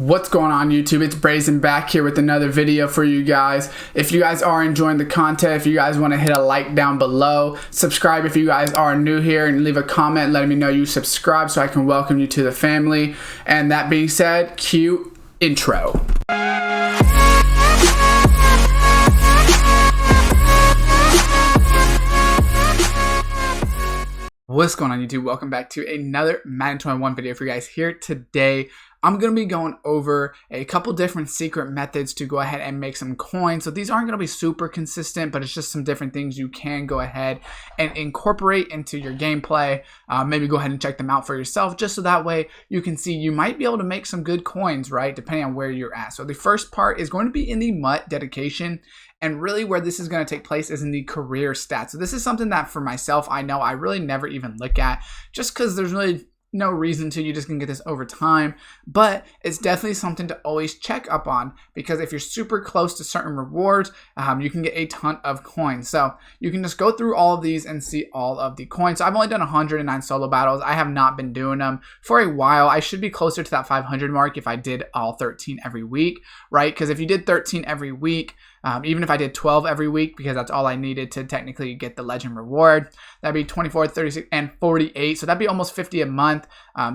What's going on YouTube? It's Brazen back here with another video for you guys. If you guys are enjoying the content, if you guys want to hit a like down below, subscribe if you guys are new here, and leave a comment letting me know you subscribe so I can welcome you to the family. And that being said, cue intro. What's going on YouTube? Welcome back to another Madden 21 video for you guys. Here today, I'm going to be going over a couple different secret methods to go ahead and make some coins. So these aren't going to be super consistent, but it's just some different things you can go ahead and incorporate into your gameplay. Maybe go ahead and check them out for yourself, just so that way you can see you might be able to make some good coins, right? Depending on where you're at. So the first part is going to be in the MUT dedication. And really where this is going to take place is in the career stats. So this is something that for myself, I know I really never even look at, just because there's really no reason to. You just can get this over time, but it's definitely something to always check up on, because if you're super close to certain rewards, you can get a ton of coins. So you can just go through all of these and see all of the coins. So I've only done 109 solo battles. I have not been doing them for a while. I should be closer to that 500 mark if I did all 13 every week, right? Because if you did 13 every week, even if I did 12 every week, because that's all I needed to technically get the legend reward, that'd be 24, 36, and 48. So that'd be almost 50 a month.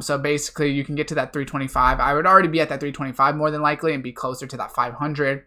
So basically you can get to that 325. I would already be at that 325 more than likely and be closer to that 500.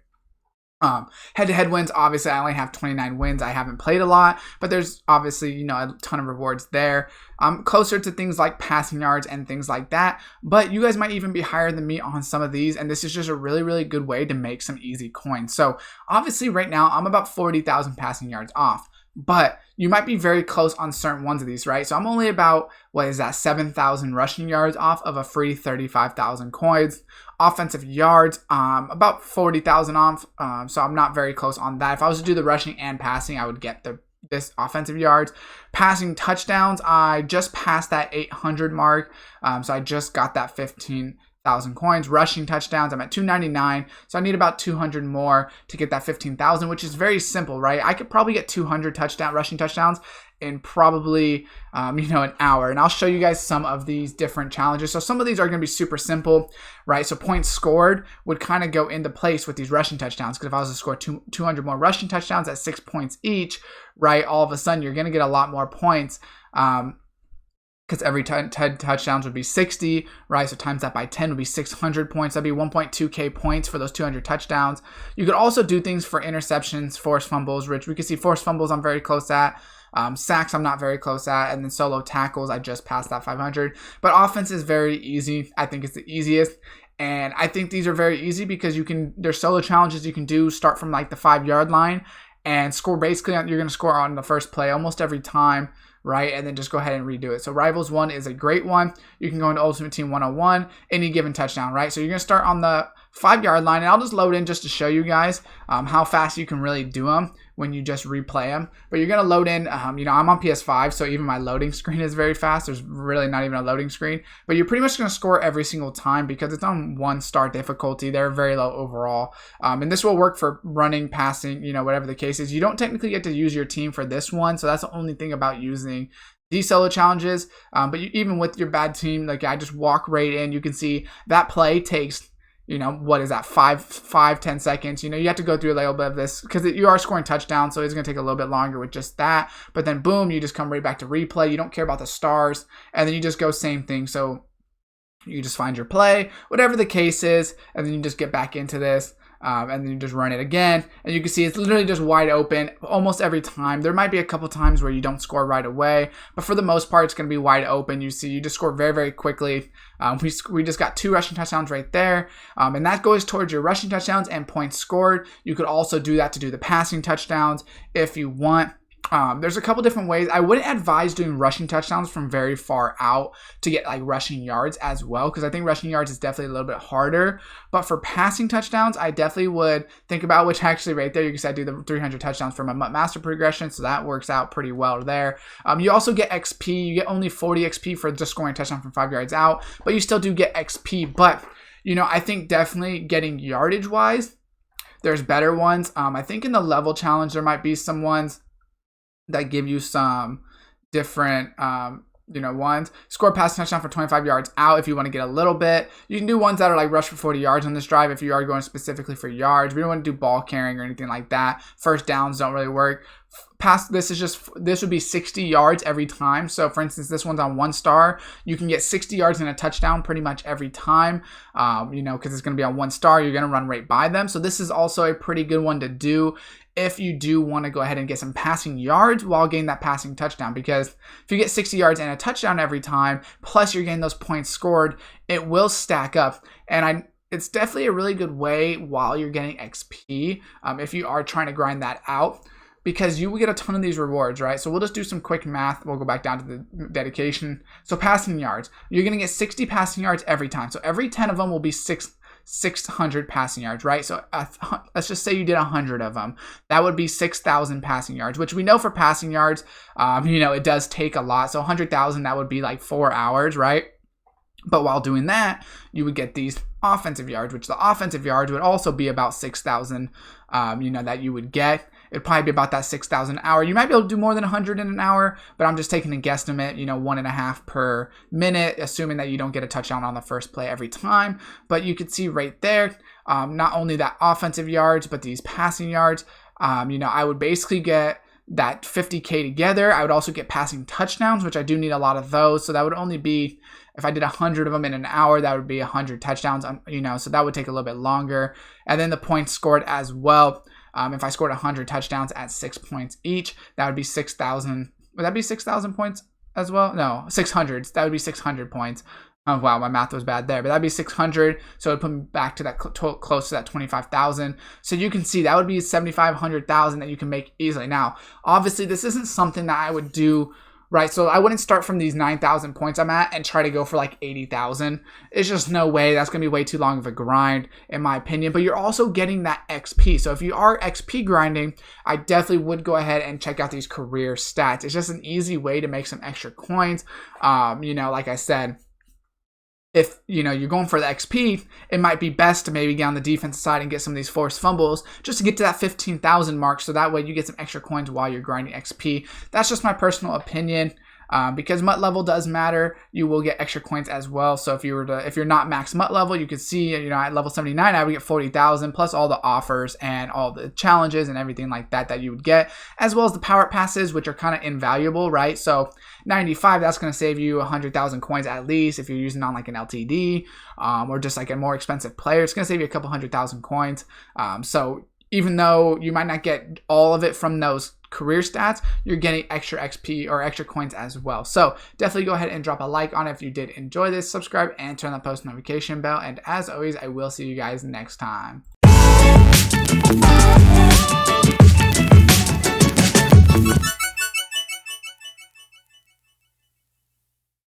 Head-to-head wins, obviously I only have 29 wins. I haven't played a lot, but there's obviously, you know, a ton of rewards there. I'm closer to things like passing yards and things like that, but you guys might even be higher than me on some of these, and this is just a really good way to make some easy coins. So obviously right now I'm about 40,000 passing yards off, but you might be very close on certain ones of these, right? So I'm only about, 7,000 rushing yards off of a free 35,000 coins. Offensive yards, about 40,000 off, so I'm not very close on that. If I was to do the rushing and passing, I would get this offensive yards. Passing touchdowns, I just passed that 800 mark, so I just got that 15,000 coins. Rushing touchdowns, I'm at 299, so I need about 200 more to get that 15,000, which is very simple, right? I could probably get 200 rushing touchdowns in probably an hour, and I'll show you guys some of these different challenges. So some of these are going to be super simple, right? So points scored would kind of go into place with these rushing touchdowns, because if I was to score 200 more rushing touchdowns at 6 points each, right, all of a sudden you're going to get a lot more points, because every 10 touchdowns would be 60, right? So times that by 10 would be 600 points. That'd be 1.2k points for those 200 touchdowns. You could also do things for interceptions, forced fumbles, which we can see forced fumbles I'm very close at. Sacks I'm not very close at, and then solo tackles I just passed that 500. But offense is very easy. I think it's the easiest, and I think these are very easy because there's solo challenges you can do, start from like the 5-yard line and score. Basically you're going to score on the first play almost every time, right? And then just go ahead and redo it. So Rivals 1 is a great one. You can go into Ultimate Team 101, any given touchdown, right? So you're going to start on the 5-yard line, and I'll just load in just to show you guys how fast you can really do them when you just replay them. But you're going to load in, I'm on PS5, so even my loading screen is very fast. There's really not even a loading screen, but you're pretty much going to score every single time because it's on 1-star difficulty. They're very low overall. And this will work for running, passing, whatever the case is. You don't technically get to use your team for this one, so that's the only thing about using these solo challenges. But even with your bad team, like I just walk right in, you can see that play takes, what is that, 5-10 seconds. You have to go through a little bit of this because you are scoring touchdowns, so it's going to take a little bit longer with just that. But then boom, you just come right back to replay. You don't care about the stars, and then you just go same thing. So you just find your play, whatever the case is, and then you just get back into this. And then you just run it again, and you can see it's literally just wide open almost every time. There might be a couple times where you don't score right away, but for the most part it's going to be wide open. You see you just score very quickly. We just got 2 rushing touchdowns right there, and that goes towards your rushing touchdowns and points scored. You could also do that to do the passing touchdowns if you want. There's a couple different ways. I wouldn't advise doing rushing touchdowns from very far out to get like rushing yards as well, because I think rushing yards is definitely a little bit harder. But for passing touchdowns, I definitely would think about, which actually right there you can see I do the 300 touchdowns for my master progression, so that works out pretty well there. You also get XP. You get only 40 XP for just scoring a touchdown from 5 yards out, but you still do get XP. But I think definitely getting yardage wise, there's better ones. I think in the level challenge there might be some ones that give you some different ones. Score passing touchdown for 25 yards out if you want to get a little bit. You can do ones that are like rush for 40 yards on this drive if you are going specifically for yards. We don't want to do ball carrying or anything like that. First downs don't really work. This would be 60 yards every time. So for instance, this one's on 1 star. You can get 60 yards and a touchdown pretty much every time, because it's going to be on 1 star. You're going to run right by them. So this is also a pretty good one to do if you do want to go ahead and get some passing yards while getting that passing touchdown, because if you get 60 yards and a touchdown every time, plus you're getting those points scored, it will stack up. And it's definitely a really good way while you're getting XP, if you are trying to grind that out, because you will get a ton of these rewards, right? So we'll just do some quick math. We'll go back down to the dedication. So passing yards, you're going to get 60 passing yards every time. So every 10 of them will be 600 passing yards, right? So let's just say you did 100 of them. That would be 6,000 passing yards, which we know for passing yards, it does take a lot. So 100,000, that would be like 4 hours, right? But while doing that, you would get these offensive yards, which the offensive yards would also be about 6,000, that you would get. It'd probably be about that 6,000 an hour. You might be able to do more than 100 in an hour, but I'm just taking a guesstimate, 1.5 per minute, assuming that you don't get a touchdown on the first play every time. But you could see right there, not only that offensive yards, but these passing yards. I would basically get that 50K together. I would also get passing touchdowns, which I do need a lot of those. So that would only be, if I did 100 of them in an hour, that would be 100 touchdowns, so that would take a little bit longer. And then the points scored as well. If I scored 100 touchdowns at 6 points each, that would be 6,000. Would that be 6,000 points as well? No, 600. That would be 600 points. Oh, wow, my math was bad there, but that'd be 600. So it would put me back to that close to that 25,000. So you can see that would be 7,500,000 that you can make easily. Now, obviously, this isn't something that I would do, right? So I wouldn't start from these 9,000 points I'm at and try to go for like 80,000. It's just no way. That's going to be way too long of a grind, in my opinion. But you're also getting that XP. So if you are XP grinding, I definitely would go ahead and check out these career stats. It's just an easy way to make some extra coins. Like I said, if you're going for the XP, it might be best to maybe get on the defensive side and get some of these forced fumbles just to get to that 15,000 mark, so that way you get some extra coins while you're grinding XP. That's just my personal opinion. Because MUT level does matter, you will get extra coins as well. So if you're not max MUT level, you could see, at level 79, I would get 40,000 plus all the offers and all the challenges and everything like that you would get, as well as the power passes, which are kind of invaluable, right? So 95, that's going to save you 100,000 coins at least if you're using on like an LTD, or just like a more expensive player. It's going to save you a couple 100,000 coins. So even though you might not get all of it from those career stats, you're getting extra XP or extra coins as well. So definitely go ahead and drop a like on it if you did enjoy this, subscribe, and turn the post notification bell. And as always, I will see you guys next time.